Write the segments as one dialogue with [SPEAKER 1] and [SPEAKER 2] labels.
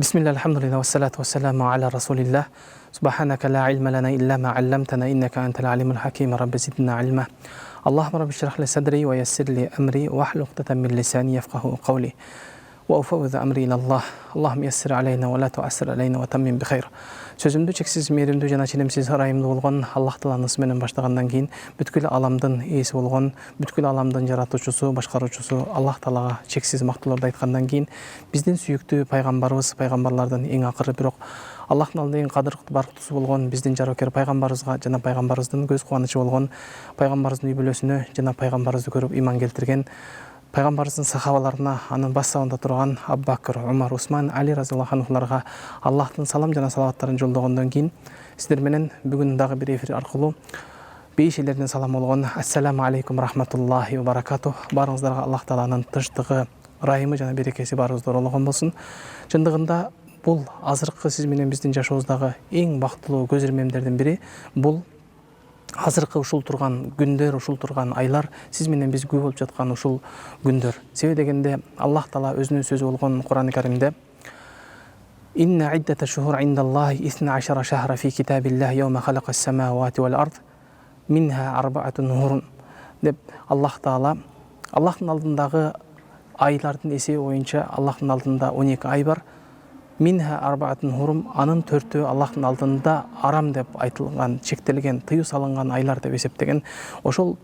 [SPEAKER 1] بسم الله الحمد لله والصلاة والسلام على رسول الله. سبحانك لا علم لنا إلا ما علمتنا إنك أنت العليم الحكيم. رب زدنا علما. اللهم رب اشرح لي صدري ويسر لي أمري واحلل عقدة من لساني يفقهوا قولي وأفوض أمري إلى الله. اللهم يسر علينا ولا تعسر علينا وتمم بخير. Sözümdü çeksiz meyrimdүү жана ченемсиз ырайымдуу болгон Аллах Тааланын ысы менен баштагандан кийин бүткүл аламдын ээси болгон, бүткүл аламдын жаратуучусу, башкаруучусу Аллах Таалага чексиз мактоолорду айткандан кийин биздин сүйүктүү пайгамбарыбыз, пайгамбарлардын эң акыры, бирок Аллахтын алдында эң кадыр барктуусу болгон биздин жаракер пайгамбарыбызга жана пайгамбарыбыздын көз кубанычы болгон пайгамбарыбыздын үй бүлөсүнө жана пайгамбарыбызды көрүп иман келтирген Пайгамбарыбыздын сахабаларына, анын баш сабында турган Абу Бакр, Умар, Усман, Али разияллаху анхуларга Аллахтын салам жана салаваттарын жолдогондон кийин сиздер менен бүгүн дагы бир эфир аркылуу бейиш элерден салам болгон Ассаламу алейкум рахматуллахи ва баракатух. Барыңыздарга Аллах Тааланын тынчтыгы, ырайымы жана берекеси барыбызда орологон болсун. Чындыгында бул азыркы сиз менен биздин жашообуздагы эң бактылуу көз ирмемдердин бири. Бул азыркы ушул турган күндөр, ушул турган айлар, сиз менен биз күбө болуп жаткан ушул күндөр. Себеби дегенде Аллах Таала өзүнүн сөзү болгон Кур'ан-ы Каримде Инна иддата шухур индаллахи 12 шахра фи китабиллахи йаума халакас самавати вал ард минха арбаатун хурум деп Аллах Таала Аллахтын алдындагы айлардын эсеби боюнча Аллахтын алдында 12 ай бар. Минха арбаатун хурум, анын 4-өө Аллахтын алдында арам деп айтылган, чектелген, тыюу салынган айлар деп эсептеген. Ошол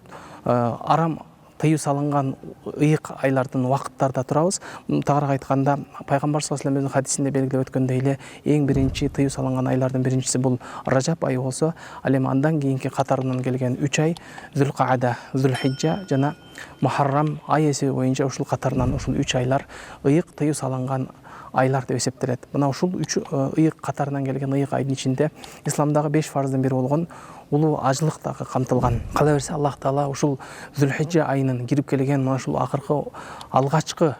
[SPEAKER 1] арам, тыюу салынган ыйык айлардын убакыттарда турабыз. Тагыраак айтканда, пайгамбар саллаллаху алейхи ва саллям хадисинде белгилеп өткөндөй эле, эң биринчи тыюу салынган айлардын биринчиси бул Ражаб айы болсо, ал эми андан кийинки катарынан келген 3 ай Зулкаада, Зулхиджа жана Мухаррам ай эсеби боюнча ушул катарынан ушул 3 айлар ыйык тыюу салынган айлар деп эсептелет. Мына ушул 3 ыйык катарынан келген ыйык айдын ичинде исламдагы 5 фарздын бири болгон улуу ажылык дагы камтылган. Кала берсе Аллах Таала ушул Зулхиджа айынын кирип келген мына ушул акыркы алгачкы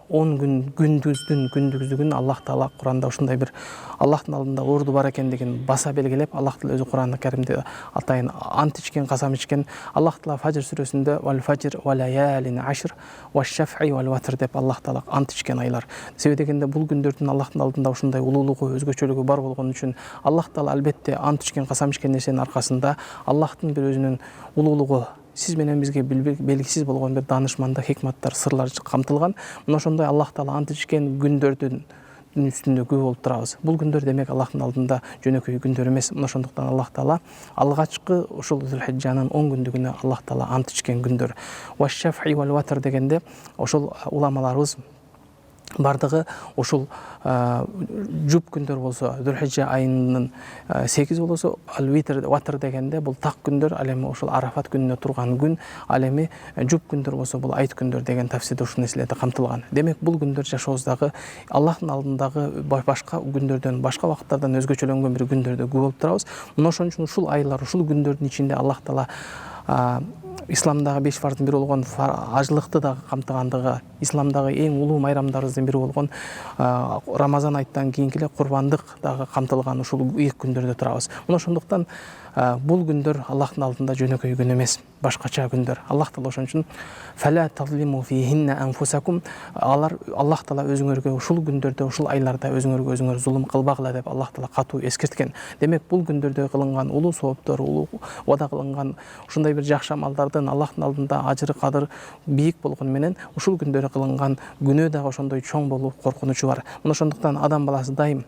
[SPEAKER 1] 10 күндүздүгүн Аллах Таала Куранда ушундай бир Аллахтын алдында орду бар экендигин баса белгилеп, Аллах Таала өзү Кур'ан-ы Каримде атайын ант ичкен, касам ичкен. Аллах Таала Фажр сүрөсүндө вал фажр ва лаялин ашр ва шафи вал ватр деп Аллах Таала ант ичкен айлар. Себеби дегенде бул күндөрдүн Аллахтын алдында ушундай улуулугу, өзгөчөлүгү бар болгон үчүн Аллах Таала албетте ант ичкен, касам ичкен нерсенин аркасында Аллахтын бир өзүнүн улуулугу, сиз менен бизге белгисиз болгон бир даанышмандык, хикматтар, сырлар камтылган. Мына ошондой Аллах Таала ант ичкен күндөрдүн үстүндө күбө болуп турабыз. Бул күндөр демек Аллахтын алдында жөнөкөй күндөр эмес. Мына ошондуктан Аллах Таала алгачкы ушул Зулхиджанын 10 күндүгүнө Аллах Таала ант ичкен күндөр. Ваш-шафи вал ватр дегенде ошол уламаларыбыз бардыгы ушул жуп күндөр болсо, Зулхиджа айынын 8 болсо, ал-ватр дегенде бул так күндөр, ал эми ошол Арафат күнүнө турган күн, ал эми жуп күндөр болсо бул айт күндөр деген тафсирде ушул нерселерди камтылган. Демек бул күндөр жашообуздагы Аллахтын алдындагы башка күндөрдөн, башка убакыттардан өзгөчөлөнгөн бир күндөрдө күбө болуп турабыз. Мына ошон үчүн ушул айлар, ушул күндөрдүн ичинде Аллах Таала исламдагы 5 фарздын бири болгон ажылыкты дагы камтыгандыгы, исламдагы эң улуу майрамдарыбыздын бири болгон Рамазан айттан кийинки эле курбандык дагы камтылган ушул ыйык күндөрдө турабыз. Мына ошондуктан бул күндөр Аллахтын алдында жөнөкөй күн эмес, башкача күндөр. Аллах Таала ошон үчүн фала тазлиму фихинна анфусакум, Аллах Таала өзүңөргө ушул күндөрдө, ушул айларда өзүңөргө өзүңөр зулум кылбагыла деп Аллах Таала катуу эскерткен. Демек бул күндөрдө кылынган улуу сооптор, улуу вада кылынган ушундай бир жакшы амалдардын Аллахтын алдында ажыры кадыр бийик болгону менен ушул күндөрдө кылынган күнөө дагы ошондой чоң болуп коркунучу бар. Мына ошондуктан адам баласы дайым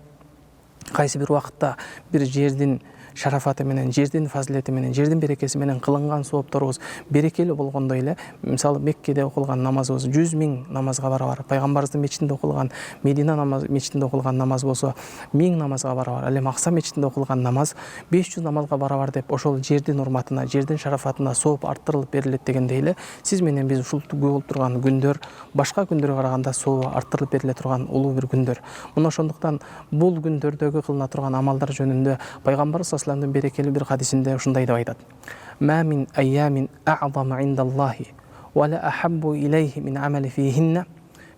[SPEAKER 1] кайсы бир убакытта бир жердин шарафаты менен, жердин фазилети менен, жердин берекеси менен кылынган соопторубуз берекелүү болгондой эле, мисалы Меккеде окулган намазыбыз 100 000 намазга барабар, пайгамбарыбыздын мечитинде окулган, Медина мечитинде окулган намаз болсо 1000 намазга барабар, ал эми Акса мечитинде окулган намаз 500 намазга барабар деп ошол жердин урматына, жердин шарафатына сооп арттырылып берилет дегендей эле, сиз менен биз ушул күбө болуп турган күндөр башка күндөргө караганда сообу арттырылып бериле турган улуу бир күндөр. Мына ошондуктан бул күндөрдөгү кылына турган амалдар жөнүндө пайгамбар Исламдын берекелүү бир хадисинде ушундай деп айтат. Ма мин айямин а'зама индаллахи ва ла ахаббу илейхи мин амали фихинна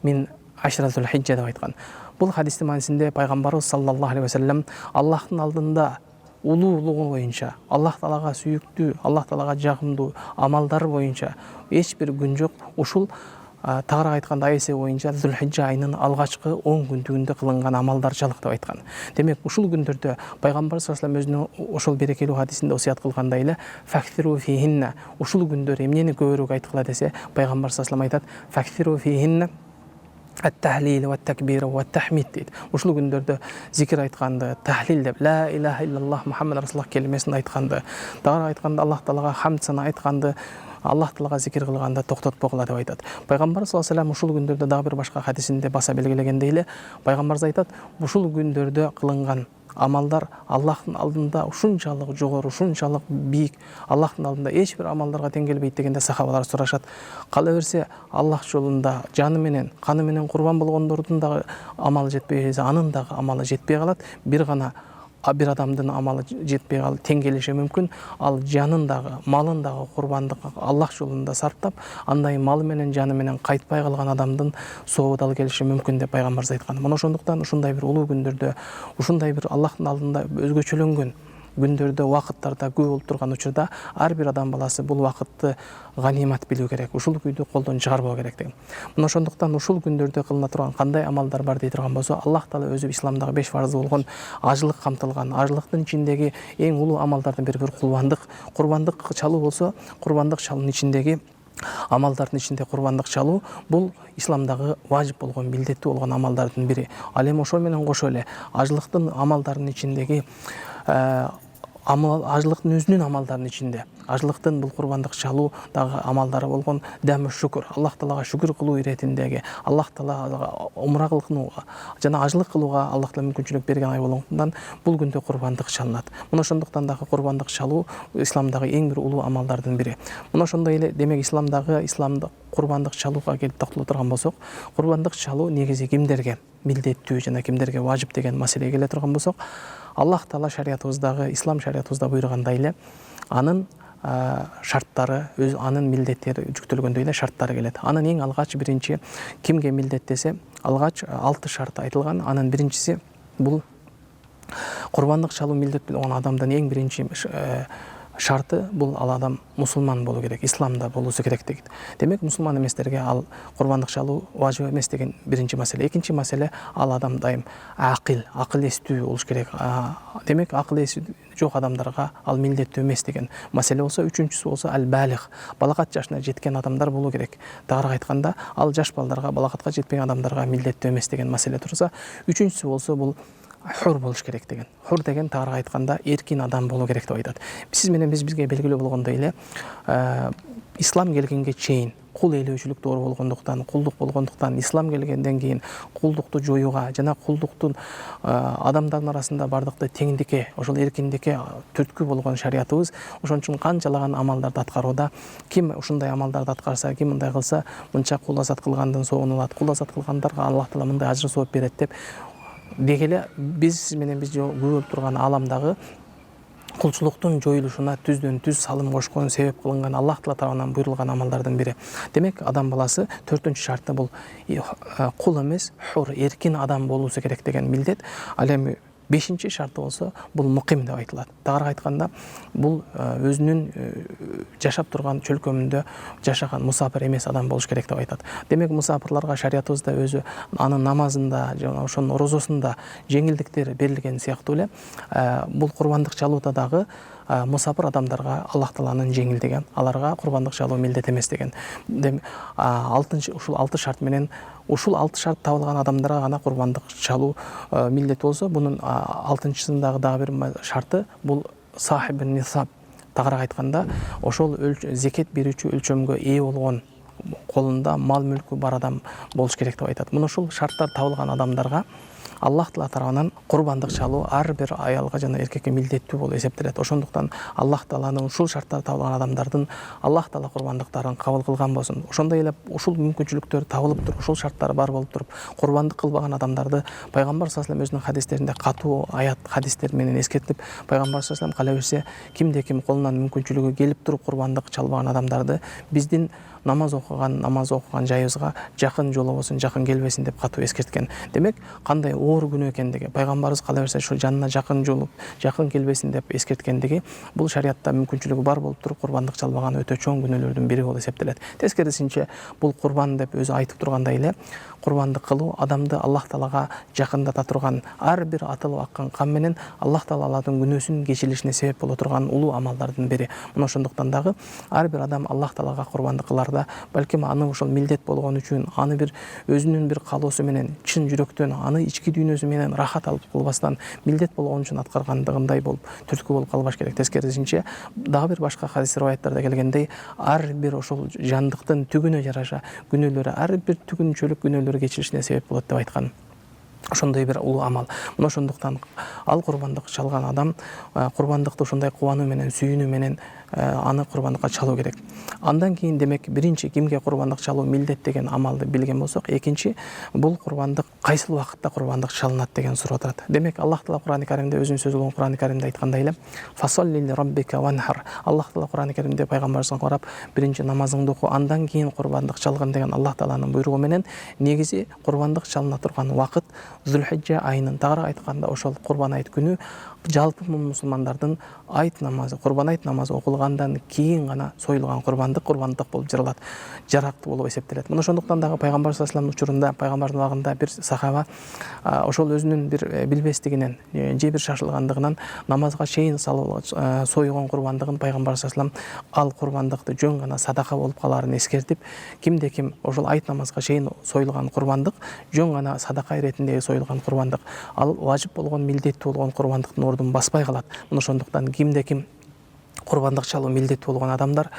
[SPEAKER 1] мин ашра Зулхиджа деп айткан. Бул хадистин маанисинде пайгамбарыбыз саллаллаху алейхи ва саллям Аллахтын алдында улуулугу боюнча, Аллах Таалага сүйүктүү, Аллах Таалага жагымдуу амалдары боюнча эч бир күн жок, ушул тагыраак айтканда айсы боюнча Зулхижжа айынын алгачкы 10 күндүгүндө кылынган амалдарчылык деп айткан. Демек ушул күндөрдө пайгамбар саллаллаху алейхи ва саллям өзүнүн ошол берекелүү хадисинде осуят кылгандай эле фактиру фихинна, ушул күндөр эмнени көбүрөөк айткыла десе, пайгамбар саллаллаху алейхи ва саллям айтат: фактиру фихинна ат-тахлил ва ат-такбир ва ат-тахмид дейт. Ушул күндөрдө зикир айтканды, тахлил деп ла илаха иллаллах Мухаммад расулуллах келмесин айтканды, дагы айтканда Аллах таалага хамд сана айтканды, Аллах таалага зикир кылганда токтотпогула деп айтат. Пайгамбар саллаллаху алейхи ва саллям ушул күндөрдө дагы бир башка хадисинде баса белгилегендей эле пайгамбарыбыз айтат: ушул күндөрдө кылынган амалдар Аллахтын алдында ушунчалык жогору, ушунчалык бийик, Аллахтын алдында эч бир амалдарга тең келбейт дегенде сахабалар сурашат: кала берсе Аллах жолунда жаны менен, каны менен курбан болгондордун дагы амалы жетпей берсе, анын дагы амалы жетпей калат. Бир адамдын амалы жетпей калып тең келиши мүмкүн. Ал жанын дагы, малын дагы курбандык Аллах жолунда сарптап, андай малы менен, жаны менен кайтпай калган адамдын сообу дал келиши мүмкүн деп пайгамбарыбыз айткан. Мына ошондуктан ушундай бир улуу күндөрдө, ушундай бир Аллахтын алдында өзгөчөлөнгөн күндөрдө, убакыттарда көп болуп турган учурда ар бир адам баласы бул убакытты ганимат билүү керек. Ушул күйдү колдон чыгарбоо керек деген. Мына ошондуктан ушул күндөрдө кылына турган кандай амалдар бар дей турган болсо, Аллах таала өзү исламдагы 5 фарзы болгон ажылык камтылган, ажылыктын ичиндеги эң улуу амалдардын бири курбандык чалуу болсо, курбандык чалуунун ичиндеги амалдардын ичинде курбандык чалуу бул исламдагы важип болгон, милдеттүү болгон амалдардын бири. Ал эми ошол менен кошо эле ажылыктын амалдарынын ичиндеги ажылыктын өзүнүн амалдарынын ичинде ажылыктын бул курбандык чалуу дагы амалдары болгон дәмү шүкүр, Аллах таалага шүкүр кылуу иретиндеги, Аллах таалага умра кылууга жана ажылык кылууга Аллах таала мүмкүнчүлүк берген ай болгондуктан бул күндө курбандык чалынат. Мына ошондуктан дагы курбандык чалуу исламдагы эң бир улуу амалдардын бири. Мына ошондой эле демек исламдык курбандык чалууга келип токтоло турган болсок, курбандык чалуу негизи кимдерге милдеттүү жана кимдерге важип деген маселеге келе турган болсок, Аллах таала шариятыбыздагы, ислам шариятыбызда буйругандай эле анын шарттары, анын милдеттери жүктөлгөндөй эле шарттары келет. Анын эң алгач биринчи кимге милдеттесе, алгач 6 шарт айтылган. Анын биринчиси бул курбандык чалуу милдет болгон адамдын эң биринчи шарты бул ал адам мусулман болуу керек, исламда болуусу керек дейт. Демек мусулман эместерге ал курбандык чалуу важип эмес деген биринчи маселе. Экинчи маселе, ал адам дайым акыл эстүү болуш керек. Демек акыл эси жок адамдарга ал милдеттүү эмес деген маселе болсо, үчүнчүсү болсо ал-балих, балакат жашына жеткен адамдар болуу керек. Дагыраак айтканда, ал жаш балдарга, балакатка жетпеген адамдарга милдеттүү эмес деген маселе турса, үчүнчүсү болсо бул хур болуш керек деген. Хур деген тагыраак айтканда эркин адам болуу керек деп айтат. Сиз менен бизге белгилүү болгондой эле ислам келгенге чейин кул ээлөөчүлүк доор болгондуктан, кулдук болгондуктан, ислам келгенден кийин кулдукту жоюуга жана кулдуктун адамдардын арасында бардыкты теңдикке, ошол эркиндикке түрткү болгон шариятыбыз ошон үчүн канчалаган амалдарды аткарууда, ким ушундай амалдарды аткарса, ким мындай кылса, мынча кул азат кылгандын соогунулат, кул азат кылгандарга Аллах таала мындай ажыр сооп берет деп дегеле биз менен көрүп турган аламдагы кулчулуктун жоюлушуна түздөн түз салым кошкон, себеп кылынган Аллах таала тарабынан буйрулган амалдардын бири. Демек адам баласы 4-чү шарты бул кул эмес, хур, эркин адам болуусу керек деген милдет. Ал эми 5-чи шарты болсо бул муким деп айтылат. Дагыраак айтканда, бул өзүнүн жашап турган чөлкөмүндө жашаган мусафир эмес адам болуш керек деп айтат. Демек мусафирларга шариятыбызда өзү анын намазында жана ошонун розосунда жеңилдиктер берилген сыяктуу эле бул курбандык чалууда дагы мусафир адамдарга Аллах тааланын жеңилдиги, аларга курбандык чалуу милдет эмес деген. Ушул 6 шарт менен, ушул 6 шарт табылган адамдарга гана курбандык чалуу милдет болсо, бунун 6-чысындагы дагы бир шарты бул сахибин нисаб. Тагыраак айтканда, ошол зекет берүүчү өлчөмгө ээ болгон, колунда мал мүлкү бар адам болуш керек деп айтат. Мына ушул шарттар табылган адамдарга Аллах таала тарабынан курбандык чалуу ар бир аялга жана эркекке милдеттүү болуп эсептелет. Ошондуктан Аллах тааланын ушул шарттар табылган адамдардын Аллах таала курбандыктарын кабыл кылган болсун. Ошондой эле ушул мүмкүнчүлүктөр табылып туруп, ушул шарттар бар болуп туруп, курбандык кылбаган адамдарды пайгамбар саллаллаху алейхи ва саллям өзүнүн хадистеринде катуу аят хадистер менен эскертип, пайгамбар саллаллаху алейхи ва саллям кала берсе, кимде ким колунан мүмкүнчүлүгү келип туруп курбандык чалбаган адамдарды биздин намаз окуган жайыбызга жакын жолобосун, жакын келбесин деп катуу эскерткен. Демек, кандай оор күнөө экендиги, пайгамбарыбыз кала берсе ошо жанына жакын жолуп, жакын келбесин деп эскерткендиги, бул шариатта мүмкүнчүлүгү бар болуп туруп курбандык чалбаган өтө чоң күнөөлөрдүн бири болуп эсептелет. Тескерисинче, бул курбан деп өзү айтып тургандай эле, курбандык кылуу адамды Аллах Таалага жакындата турган, ар бир атылып аккан кан менен Аллах Таала алардын күнөөсүнүн кечирилишине себеп боло турган улуу амалдардын бири. Мына ошондуктан дагы ар бир адам Аллах Таалага курбандык кыларда, балким аны ошол милдет болгон үчүн, аны бир өзүнүн бир каалоосу менен, чын жүрөктөн, аны ички дүйнөсү менен рахат алып кылбастан, милдет болгон үчүн аткаргандыгындай болуп, түрткү болуп калбаш керек. Тескерисинче, дагы бир башка хадис риваяттарда келгендей, ар бир ошол жандыктын түгүнө жараша күнөөлөрү, ар бир түгүнчөлүк күнөөлөрү кечиришине себеп болот деп айткан. Ошондой бир улуу амал. Мына ошондуктан ал курбандык чалган адам курбандыкты ошондой кубануу менен, сүйүнүү менен аны курбандыкка чалуу керек. Андан кийин демек биринчи кимге курбандык чалуу милдет деген амалды билген болсок, экинчи бул курбандык кайсыл убакытта курбандык чалынат деген суроо турат. Демек Аллах Таала Кур'ан-ы Каримде өзүнүн сөзү болгон Кур'ан-ы Каримде айткандай эле, "Фасолли ли раббика ванхар". Аллах Таала Кур'ан-ы Каримде пайгамбарыбызга карап, биринчи намазыңды оку, андан кийин курбандык чалгын деген Аллах Тааланын буйругу менен негизи курбандык чалына турган убакыт Зулхиджа айынын, тагыраак айтканда ошол Курбан айт күнү жалпы мусулмандардын айт намазы, Курбан айт намазы окулгандан кийин гана союлган курбандык болуп жаралат, жарактуу болуп эсептелет. Мына ошондуктан дагы пайгамбар саллаллаху алейхи вассаламдын учурунда, пайгамбардын убагында бир сахаба ошол өзүнүн бир билбестигинен же бир шашылгандыгынан намазга чейин союган курбандыгын пайгамбар саллаллаху алейхи вассалам ал курбандыкты жөн гана садака болуп калаарын эскертип, кимде ким ошол айт намазга чейин союлган курбандык жөн гана садака иретинде союлган курбандык, ал важип болгон, милдеттүү болгон курбандыктын ордун баспай калат. Мына ошондуктан кимде ким курбандык чалуу милдеттүү болгон адамдар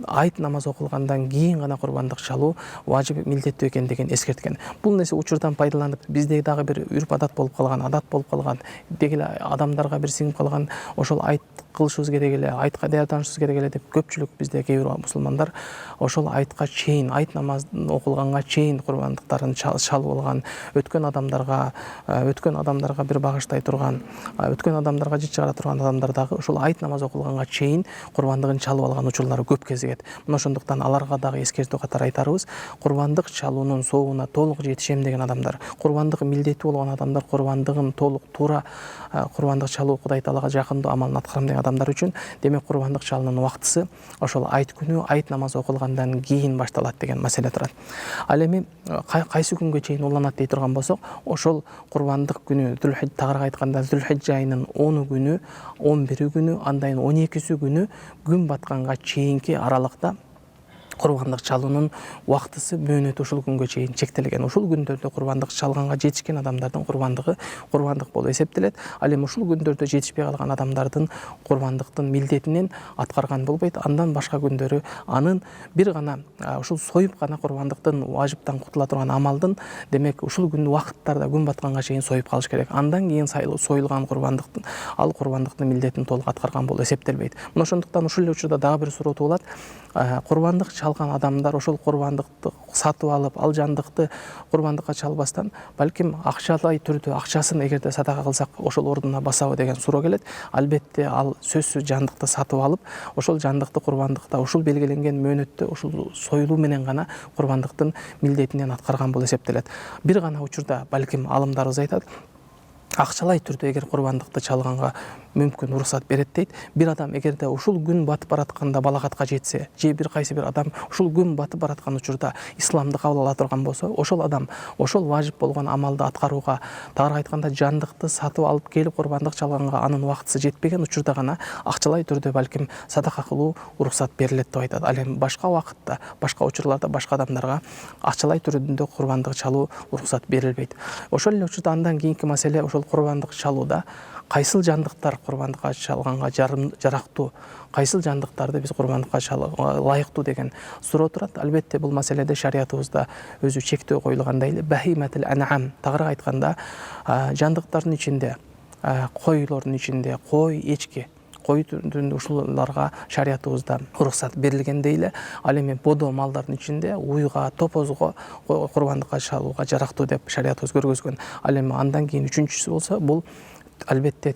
[SPEAKER 1] айт намаз окулгандан кийин гана курбандык чалуу важип, милдеттүү экендигин эскерткен. Бул нерсе учурдан пайдаланып, бизде дагы бир үрп адат болуп калган, деги эле адамдарга бир сиңип калган, ошол айт кылышыбыз керек эле, айтка даярданышыбыз керек эле деп көпчүлүк бизде кээ бир мусулмандар ошол айтка чейин, айт намазын окулганга чейин курбандыктарын чалып алган, өткөн адамдарга бир багыштай турган, өткөн адамдарга жыт чыгара турган адамдар дагы ошол айт намаз окулганга чейин курбандыгын чалып алган учурлары көп кезигет. Мына ошондуктан аларга дагы эскертүү катары айтарыбыз, курбандык чалуунун соогуна толук жетишем деген адамдар, курбандыгы милдеттүү болгон адамдар, курбандыгын толук туура курбандык чалуу Кудай Таалага жакындоо амалын аткарам деген адамдар үчүн демек курбандык чалуунун убактысы ошол айт күнү айт намазы окулгандан кийин башталат деген маселе турат. Ал эми кайсы күнгө чейин уланат дей турган болсок, ошол курбандык күнү тагыраак айтканда Зулхиджа айынын 10 күнү, 11 күнү, андан 12 күнү күн батканга чейинки аралыкта курбандык чалуунун убактысы, мөөнөтү ушул күнгө чейин чектелген. Ушул күндөрдө курбандык чалганга жетишкен адамдардын курбандыгы курбандык болуп эсептелет. Ал эми ушул күндөрдө жетишпей калган адамдардын курбандыктын милдетинен аткарган болбойт. Андан башка күндөрү анын бир гана ушул союп гана курбандыктын важыптан кутула турган амалдын, демек ушул күн убакыттарда күн батканга чейин союп калыш керек. Андан кийин союлган курбандыктын, ал курбандыктын милдетин толук аткарган болуп эсептелбейт. Мына ошондуктан ушул эле учурда дагы бир суроо туулат. Курбандык чалган адамдар ошол курбандыкты сатып алып, ал жандыкты курбандыкка чалбастан, балким акчалай түрдө акчасын эгерде садака кылсак ошол ордуна басабы деген суроо келет. Албетте ал сөзсүз жандыкты сатып алып, ошол жандыкты курбандыкта ушул белгиленген мөөнөттө ушул союлуу менен гана курбандыктын милдетинен аткарган болуп эсептелет. Бир гана учурда балким алымдарыбыз айтат, акчалай түрдө эгер курбандыкты чалганга мүмкүн уруксат берет дейт. Бир адам эгерде ушул күн батып баратканда балагатка жетсе, же бир кайсы бир адам ушул күн батып бараткан учурда исламды кабыл ала турган болсо, ошол адам ошол важип болгон амалды аткарууга, тагыраак айтканда жандыкты сатып алып келип курбандык чалганга анын убактысы жетпеген учурда гана акчалай түрдө балким садака кылуу уруксат берилет деп айтат. Ал эми башка убакытта, башка учурларда башка адамдарга акчалай түрдө курбандык чалуу уруксат берилбейт. Ошол эле учурда андан кийинки маселе ошол курбандык чалууда кайсыл жандыктар курбандыкка чалганга жарактуу, кайсыл жандыктарды биз курбандыкка чалууга ылайыктуу деген суроо турат. Албетте бул маселеде шариятыбызда өзү чектөө коюлгандай эле бахиматул ан'ам, тагыраак айтканда жандыктардын ичинде, койлордун ичинде кой, эчки, кой түрүндө ушуларга шариятыбызда уруксат берилгендей эле, ал эми бодо малдардын ичинде уйга, топозго курбандыкка чалууга жарактуу деп шариятыбыз көргөзгөн. Ал эми андан кийин үчүнчүсү болсо бул албетте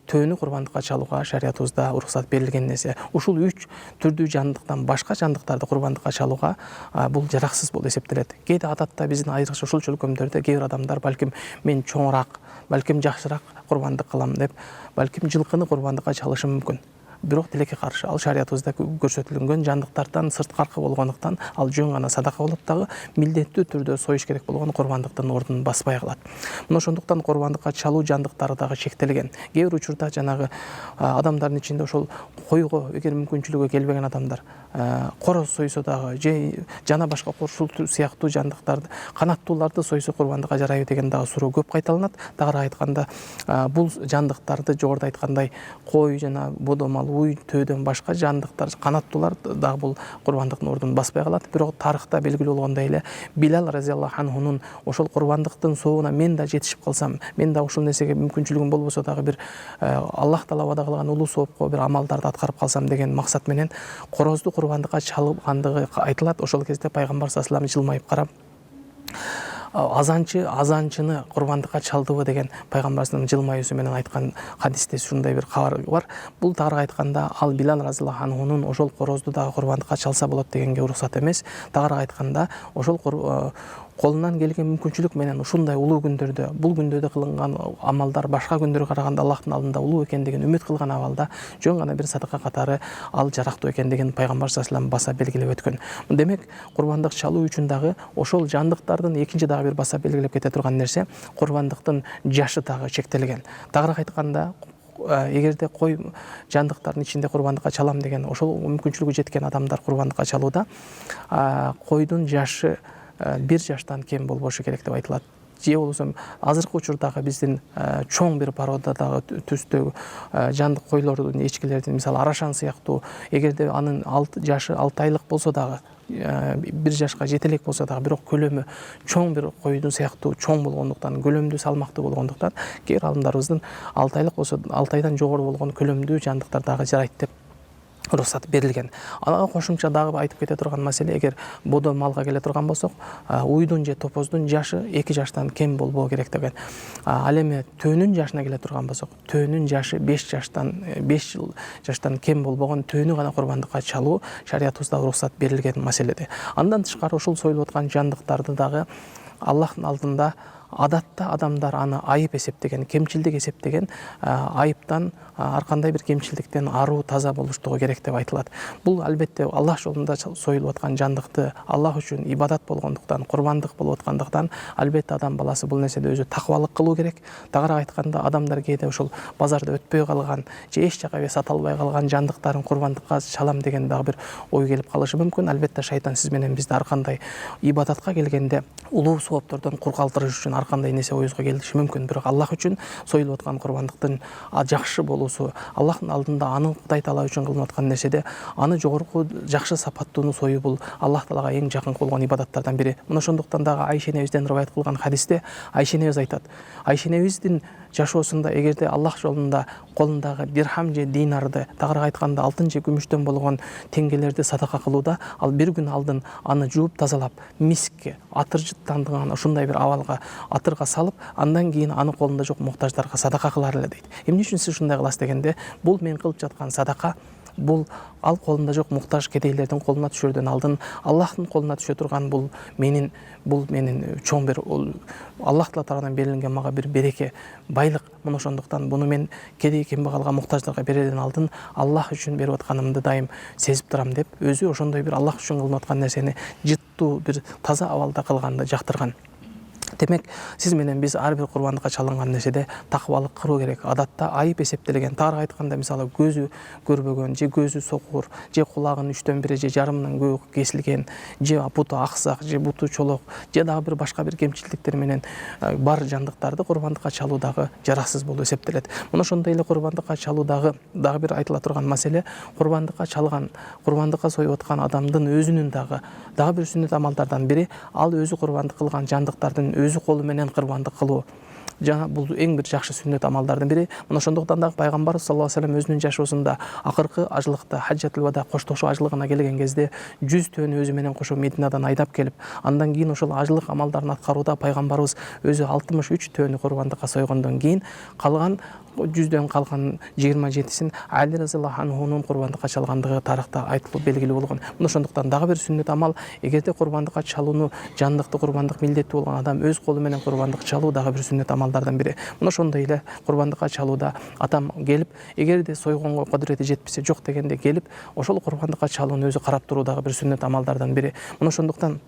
[SPEAKER 1] төөнү курбандыкка чалууга шариятыбызда уруксат берилген нерсе. Ушул 3 түрдүү жандыктан башка жандыктарды курбандыкка чалууга бул жараксыз болуп эсептелет. Кээде адатта биздин айрыкча ушул чөлкөмдөрдө кээ бир адамдар балким мен чоңураак, балким жакшыраак курбандык кылам деп, балким жылкыны курбандыкка чалышы мүмкүн. Бирок тилекке каршы ал шариятыбызда көрсөтүлгөн жандыктардан сырткаркы болгондуктан ал жөн гана садака болуп дагы милдеттүү түрдө союш керек болгон курбандыктын ордун баспай калат. Мына ошондуктан курбандыкка чалуу жандыктары дагы чектелген. Кээ бир учурда жанагы адамдардын ичинде ошол койго эгер мүмкүнчүлүгү келбеген адамдар короз сойсо дагы же жана башка ушул сыяктуу жандыктарды, канаттууларды сойсо курбандыкка жарайбы деген дагы суроо көп кайталанат. Дагыраак айтканда бул жандыктарды жогоруда айткандай кой жана бодомал, уй, төөдөн башка жандыктар, канаттуулар дагы бул курбандыктын ордун баспай калат. Бирок тарыхта белгилүү болгондой эле Билал разияллаху анхунун ошол курбандыктын соогуна мен да жетишип калсам, мен да ушул нерсеге мүмкүнчүлүгүм болбосо дагы бир Аллах таала вада кылган улуу соопко бир амалдарды аткарып калсам деген максат менен корозду курбандыкка чалгандыгы айтылат. Ошол кезде пайгамбар саллаллаху алейхи вассалам жылмайып карап азанчыны курбандыкка чалдыбы деген пайгамбарыбыздын жылмаюусу менен айткан хадисте ушундай бир кабар бар. Бул тагыраак айтканда ал Билал разияллаху анхунун ошол корозду дагы курбандыкка чалса болот дегенге уруксат эмес. Тагыраак айтканда ошол колунан келген мүмкүнчүлүк менен ушундай улуу күндөрдө, бул күндөрдө кылынган амалдар башка күндөргө караганда Аллахтын алдында улуу экендигин үмүт кылган абалда жөн гана бир садака катары ал жарактуу экендигин пайгамбар саллаллаху алейхи вассалам баса белгилеп өткөн. Демек, курбандык чалуу үчүн дагы ошол жандыктардын экинчи дагы бир баса белгилеп кете турган нерсе курбандыктын жашы дагы чектелген. Тагыраак айтканда, эгерде кой жандыктардын ичинде курбандыкка чалам деген ошол мүмкүнчүлүгү жеткен адамдар курбандыкка чалууда койдун жашы 1 жаштан кем болбошу керек деп айтылат. Же болбосо азыркы учурдагы биздин чоң бир породадагы түстөгү жандык койлордун, эчкилердин, мисалы арашан сыяктуу, эгерде анын жашы 6 айлык болсо дагы, 1 жашка жете элек болсо дагы, бирок көлөмү чоң бир койдун сыяктуу чоң болгондуктан, көлөмдүү салмактуу болгондуктан, кээ бир адамдарыбыздын 6 айлык болсо 6 айдан жогору болгон көлөмдүү жандыктар дагы жарайт деп уруксат берилген. Ага кошумча дагы айтып кете турган маселе, эгер бодо малга келе турган болсок, уйдун же топоздун жашы 2 жаштан кем болбоо керек деген. Ал эми төөнүн жашына келе турган болсок, төөнүн жашы 5 жыл жаштан кем болбогон төөнү гана курбандыкка чалуу шариятыбызда уруксат берилген маселеде. Андан тышкары ушул союлуп аткан жандыктарды дагы Аллахтын алдында адатта адамдар аны айып эсептеген, кемчилдик эсептеген, айыптан, ар кандай бир кемчилдиктен аруу, таза болуштугу керек деп айтылат. Бул албетте Аллах жолунда союлуп аткан жандыкты Аллах үчүн ибадат болгондуктан, курбандык болуп аткандыктан, албетте адам баласы бул нерседе өзү такыбалык кылуу керек. Тагыраак айтканда, адамдар кээде ушул базарда өтпөй калган, же эч жака сата албай калган жандыктарын курбандыкка чалам деген дагы бир ой келип калышы мүмкүн. Албетте шайтан сиз менен бизди ар кандай ибадатка келгенде улуу сооптордон кур калтырыш үчүн ар кандай нерсе оюбузга келиши мүмкүн. Бирок Аллах үчүн союлуп аткан курбандыктын жакшы болуусу, Аллахтын алдында аны Кудай таала үчүн кылынып аткан нерседе аны жогорку жакшы сапаттууну союу бул Аллах таалага эң жакын болгон ибадаттардан бири. Мына ошондуктан дагы Айша энебизден риваят кылган хадисте Айша энебиз айтат. Айша энебиздин жашоосунда эгерде Аллах жолунда колундагы дирхам же динарды, тагыраак айтканда алтын же күмүштөн болгон теңгелерди садака кылууда, ал бир күн алдын аны жууп тазалап, мискке, атыр жыттандыган ушундай бир абалга, атырга салып, андан кийин аны колунда жок муктаждарга садака кылар эле дейт. Эмне үчүн сиз ушундай кыласыз дегенде, бул мен кылып жаткан садака, бул ал колунда жок муктаж кедейлердин колуна түшөрдөн алдын Аллахтын колуна түшө турган бул менин чоң бир Аллах тарабынан берилген мага бир береке, байлык. Мына ошондуктан буну мен кедей кембагалга муктаждарга берерден алдын Аллах үчүн берип атканымды дайым сезип турам деп, өзү ошондой бир Аллах үчүн кылынып аткан нерсени жыттуу бир таза абалда кылганды жактырган. Демек, сиз менен биз ар бир курбандыкка чалынган нерседе такыбалык кылуу керек. Адатта айып эсептелген, тагыраак айтканда, мисалы көзү көрбөгөн, же көзү сокур, же кулагынын 3/1 же жарымынан көбү кесилген, же буту аксак, же буту чолок, же дагы бир башка бир кемчилдиктер менен бар жандыктарды курбандыкка чалуу дагы жараксыз болуп эсептелет. Мына ошондой эле курбандыкка чалуудагы дагы бир айтыла турган маселе, курбандыкка чалган, курбандыкка союп аткан адамдын өзүнүн дагы бир сүннөт амалдардан бири, ал өзү курбандык кылган жандыктардын өзү колу менен курбандык кылуу. Жана бул эң бир жакшы сүннөт амалдардын бири. Мына ошондуктан дагы пайгамбар саллаллаху алейхи вассалам өзүнүн жашоосунда акыркы ажылыкта, хаджатул вада, коштошуу ажылыгына келген кезде 100 төөнү өзү менен кошо Мединадан айдап келип, андан кийин ошол ажылык амалдарын аткарууда пайгамбарыбыз өзү 63 төөнү курбандыкка сойгондон кийин калган жүздөн калган 27-син Али разияллаху анхунун курбандыкка чалгандыгы тарыхта айтылып белгилүү болгон. Мына ошондуктан дагы бир сүннөт амал, эгерде курбандыкка чалууну жандыкты курбандык милдеттүү болгон адам өз колу менен курбандык чалуу дагы бир сүннөт амалдардан бири. Мына ошондой эле курбандыкка чалууда атам келип, эгерде сойгонго кудурети жетпесе, жок дегенде келип, ошол курбандыкка чалууну өзү карап туруу дагы бир сүннөт амалдардан бири. Мына ошондуктан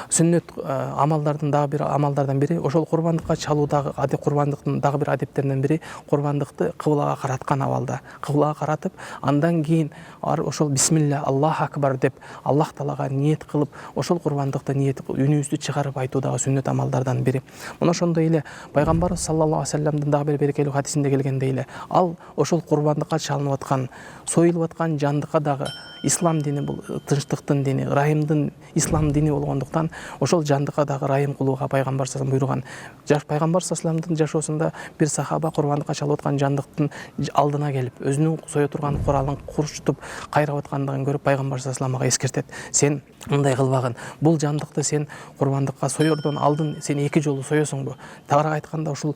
[SPEAKER 1] сүннөт амалдардын дагы бир амалдардан бири ошол курбандыкка чалуудагы курбандыктын дагы бир адептеринен бири курбандыкты кыблага караткан абалда, кыблага каратып, андан кийин ошол бисмилля Аллаху акбар деп Аллах таалага ниет кылып, ошол курбандыкты ниет үнүбүздү чыгарып айтуу дагы сүннөт амалдардан бири. Мына ошондой эле пайгамбарыбыз саллаллаху алейхи вассаламдын дагы бир берекелүү хадисинде келгендей эле, ал ошол курбандыкка чалынып аткан, союлуп аткан жандыкка дагы ислам дини бул тынчтыктын дини, ырайымдын ислам дини болгондуктан ошол жандыкка дагы ырайым кылууга пайгамбар саллаллаху алейхи вассалам буйруган. Пайгамбар саллаллаху алейхи вассаламдын жашоосунда бир сахаба курбандыкка чалып аткан жандыктын алдына келип, өзүнүн сое турган куралын курчутуп кайрап аткандыгын көрүп, пайгамбар саллаллаху алейхи вассалам ага эскертет: сен мындай кылбагын, бул жандыкты сен курбандыкка соердон алдын сен 2 жолу соесуңбу? Тагыраак айтканда, ушул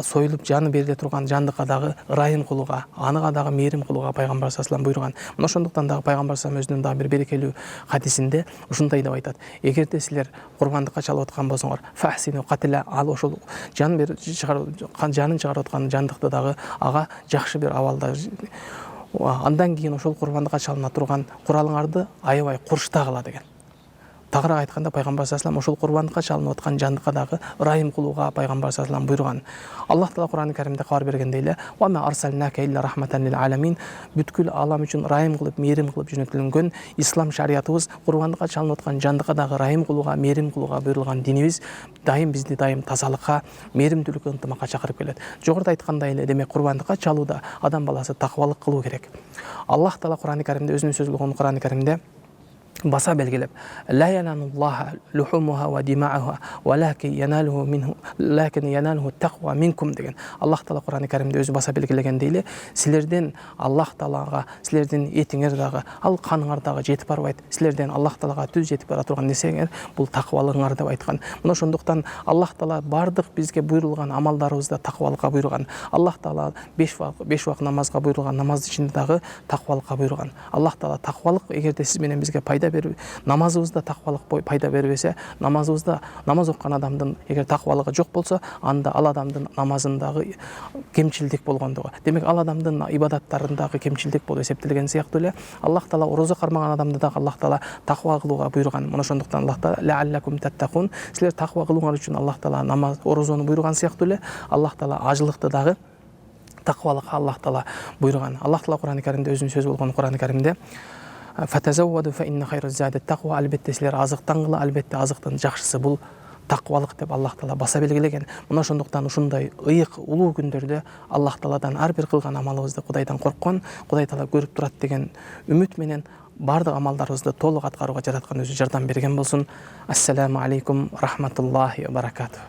[SPEAKER 1] союлуп жаны бериле турган жандыкка дагы ырайым кылууга, анага дагы мээрим кылууга пайгамбар саллаллаху алейхи вассалам буйруган. Мына ошондуктан дагы пайгамбар саллаллаху алейхи вассалам өзүнүн дагы бир берекелүү хадисинде ушундай деп айтат: эгерде силер курбандыкка чалып аткан болсоңор, фахсину катила, ал ошол жанын чыгарып аткан жандыкты дагы ага жакшы бир абалда, андан кийин ошол курбандыкка чалына турган куралыңарды аябай курчтагыла деген. Тагыраак айтканда, пайгамбар саллаллаху алейхи вассалам ошол курбандыкка чалынып аткан жандыкка дагы ырайым кылууга пайгамбар саллаллаху алейхи вассалам буйруган. Аллах таала Кур'ан-ы Каримде кабар бергендей эле: "Ва ма арсалнака илля рахматан лил аламин", бүткүл алам үчүн ырайым кылып, мээрим кылып жөнөтүлгөн ислам шариятыбыз курбандыкка чалынып аткан жандыкка дагы ырайым кылууга, мээрим кылууга буйрулган динибиз бизди дайым тазалыкка, мээримдүүлүккө, ынтымакка чакырып келет. Жогоруда айткандай эле, демек курбандыкка чалууда адам баласы таквалык кылуу керек. Аллах таала Кур'ан-ы Каримде, өзүнүн сөзү болгон Кур'ан-ы Каримде баса белгилеп: "Ла яналуллаха лухумуха ва дима'уха, валакин яналуху тақва минкум" деген. Аллах таала Кур'ан-ы Каримде өзү баса белгилегендей эле, силерден Аллах таалага, силердин этиңер дагы, ал каныңар дагы жетип барбайт. Силерден Аллах таалага түз жетип бара турган нерсеңер бул таквалыгыңар деп айткан. Мына ошондуктан Аллах таала бардык бизге буйрулган амалдарыбызда таквалыкка буйруган. Аллах таала 5 вак намазга буйрулган намаздын ичинде дагы таквалыкка буйруган. Аллах таала таквалык, эгерде сиз менен бизге пайда берип, намазыбызда таквалык пайда бербесе, намаз окуган адамдын эгер таквалыгы жок болсо, анда ал адамдын намазындагы кемчилдик болгондугу. Демек, ал адамдын ибадаттарындагы кемчилдик болуп эсептелген сыяктуу эле, Аллах таала орозо кармаган адамды дагы Аллах таала таква кылууга буйруган. Мына ошондуктан Аллах таала лааллакум таттакун, силер таква кылууңар үчүн Аллах таала намаз, орозону буйруган сыяктуу эле, Аллах таала ажылыкты дагы таквалыкка Аллах таала буйруган. Аллах таала Кур'ан-ы Каримде өзүнүн сөзү болгон Кур'ан-ы Каримде: "Фатазавваду фа инна хайраз зади тақва", албетте силер азыктангыла, албетте азыктын жакшысы бул таквалык деп Аллах таала баса белгилеген. Мына ошондуктан ушундай ыйык улуу күндөрдө Аллах тааладан ар бир кылган амалыбызды Кудайдан корккон, Кудай таала көрүп турат деген үмүт менен бардык амалдарыбызды толук аткарууга жараткан өзү жардам берген болсун. Ассаламу алейкум рахматуллахи ва баракатух.